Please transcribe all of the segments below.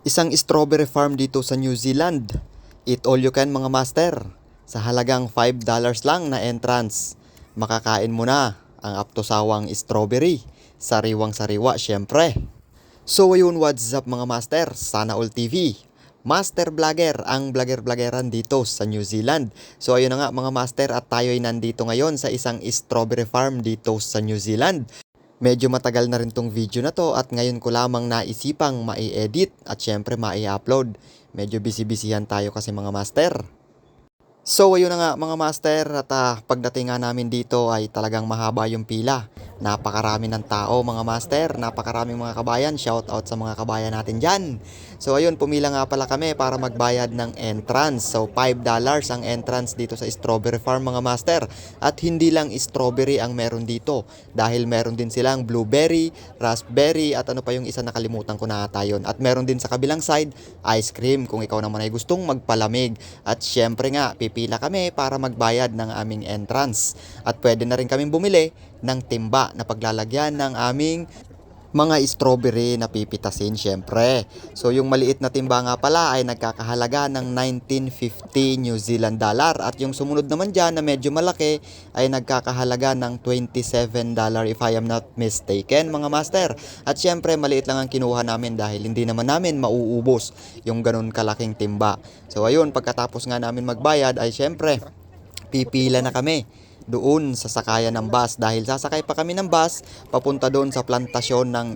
Isang strawberry farm dito sa New Zealand. Eat all you can mga master. Sa halagang $5 lang na entrance. Makakain mo na ang aptosawang strawberry. Sariwang sariwa syempre. So ayun, what's up mga master? Sana All TV. Master Vlogger, ang vlogger-vloggeran dito sa New Zealand. So ayun na nga mga master, at tayo ay nandito ngayon sa isang strawberry farm dito sa New Zealand. Medyo matagal na rin tong video na to at ngayon ko lamang naisipang mai-edit at syempre mai-upload. Medyo busy-busyhan tayo kasi mga master. So ayun na nga mga master, at pagdating nga namin dito ay talagang mahaba yung pila. Napakarami ng tao mga master, napakaraming mga kabayan. Shout out sa mga kabayan natin dyan. So ayun, pumila nga pala kami para magbayad ng entrance. So $5 ang entrance dito sa strawberry farm mga master. At hindi lang strawberry ang meron dito, dahil meron din silang blueberry, raspberry, at ano pa yung isa, nakalimutan ko na ata yun. At meron din sa kabilang side, ice cream kung ikaw naman ay gustong magpalamig. At syempre nga, pipila kami para magbayad ng aming entrance. At pwede na rin kaming bumili ng timba na paglalagyan ng aming mga strawberry na pipitasin syempre. So yung maliit na timba nga pala ay nagkakahalaga ng 1950 New Zealand dollar, at yung sumunod naman dyan na medyo malaki ay nagkakahalaga ng $27 if I am not mistaken mga master. At syempre maliit lang ang kinuha namin dahil hindi naman namin mauubos yung ganun kalaking timba. So ayun, pagkatapos nga namin magbayad ay syempre pipila na kami doon sa sakayan ng bus, dahil sasakay pa kami ng bus papunta doon sa plantasyon ng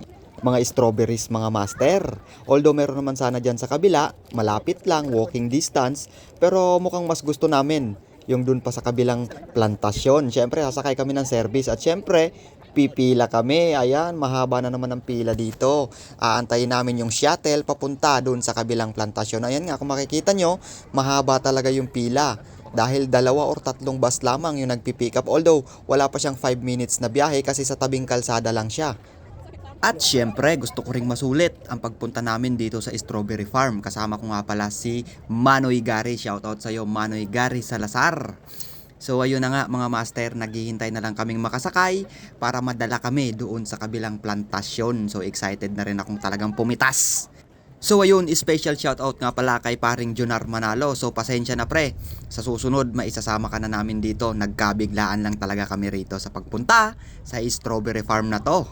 mga strawberries mga master. Although meron naman sana dyan sa kabila, malapit lang, walking distance, pero mukhang mas gusto namin yung doon pa sa kabilang plantasyon. Syempre sasakay kami ng service at syempre pipila kami. Ayan, mahaba na naman ang pila dito. Aantayin namin yung shuttle papunta doon sa kabilang plantasyon. Ayan nga, kung makikita nyo, mahaba talaga yung pila, dahil 2 or 3 bus lamang yung nagpipick up. Although wala pa siyang 5 minutes na biyahe kasi sa tabing kalsada lang siya. At syempre gusto ko ring masulit ang pagpunta namin dito sa strawberry farm. Kasama ko nga pala si Manoy Gary. Shoutout sa iyo Manoy Gary Salazar. So ayun na nga mga master, naghihintay na lang kaming makasakay para madala kami doon sa kabilang plantasyon. So excited na rin akong talagang pumitas. So ayun, special shoutout nga pala kay paring Jonar Manalo. So pasensya na pre, sa susunod maisasama ka na namin dito. Nagkabiglaan lang talaga kami rito sa pagpunta sa strawberry farm na to.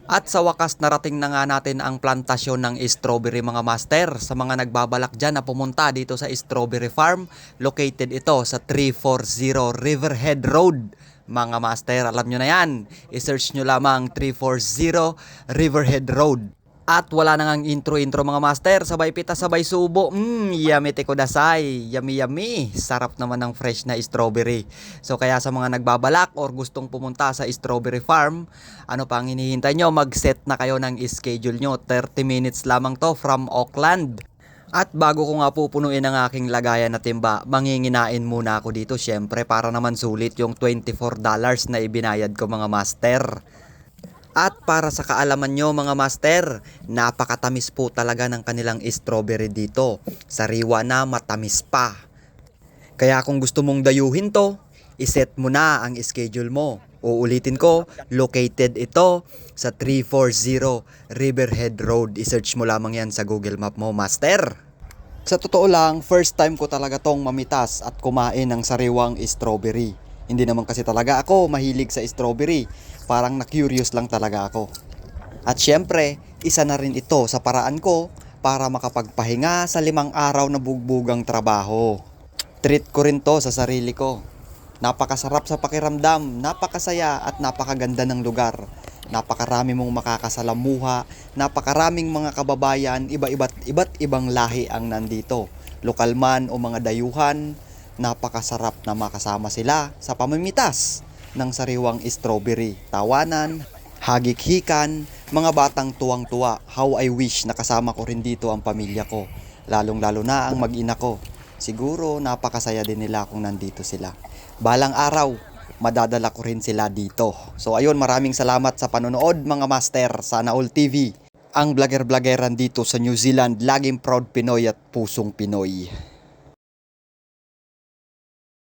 At sa wakas narating na nga natin ang plantasyon ng strawberry mga master. Sa mga nagbabalak dyan na pumunta dito sa strawberry farm, located ito sa 340 Riverhead Road. Mga master, alam nyo na yan. I-search nyo lamang 340 Riverhead Road. At wala na ngang intro mga master, sabay pita sabay subo. Yummy te kudasai, yummy yummy. Sarap naman ng fresh na strawberry. So kaya sa mga nagbabalak or gustong pumunta sa strawberry farm, ano pa ang hinihintay nyo? Mag-set na kayo ng schedule nyo. 30 minutes lamang to from Auckland. At bago ko nga pupunuin ang aking lagayan na timba, manginginain muna ako dito syempre para naman sulit yung $24 na ibinayad ko mga master. At para sa kaalaman nyo mga master, napakatamis po talaga ng kanilang strawberry dito. Sariwa na, matamis pa. Kaya kung gusto mong dayuhin to, iset mo na ang schedule mo. Uulitin ko, located ito sa 340 Riverhead Road. I-search mo lamang yan sa Google Map mo, master. Sa totoo lang, first time ko talaga tong mamitas at kumain ng sariwang strawberry. Hindi naman kasi talaga ako mahilig sa strawberry. Parang na-curious lang talaga ako. At syempre, isa na rin ito sa paraan ko para makapagpahinga sa 5 araw na bugbugang trabaho. Treat ko rin to sa sarili ko. Napakasarap sa pakiramdam, napakasaya at napakaganda ng lugar. Napakarami mong makakasalamuha, napakaraming mga kababayan, iba't ibang lahi ang nandito. Lokal man o mga dayuhan, napakasarap na makasama sila sa pamimitas ng sariwang strawberry. Tawanan, hagik-hikan, mga batang tuwang-tuwa. How I wish na kasama ko rin dito ang pamilya ko. Lalong-lalo na ang mag-ina ko. Siguro napakasaya din nila kung nandito sila. Balang araw, madadala ko rin sila dito. So ayun, maraming salamat sa panonood mga master. Sana All TV, ang vlogger-vloggeran dito sa New Zealand. Laging proud Pinoy at pusong Pinoy.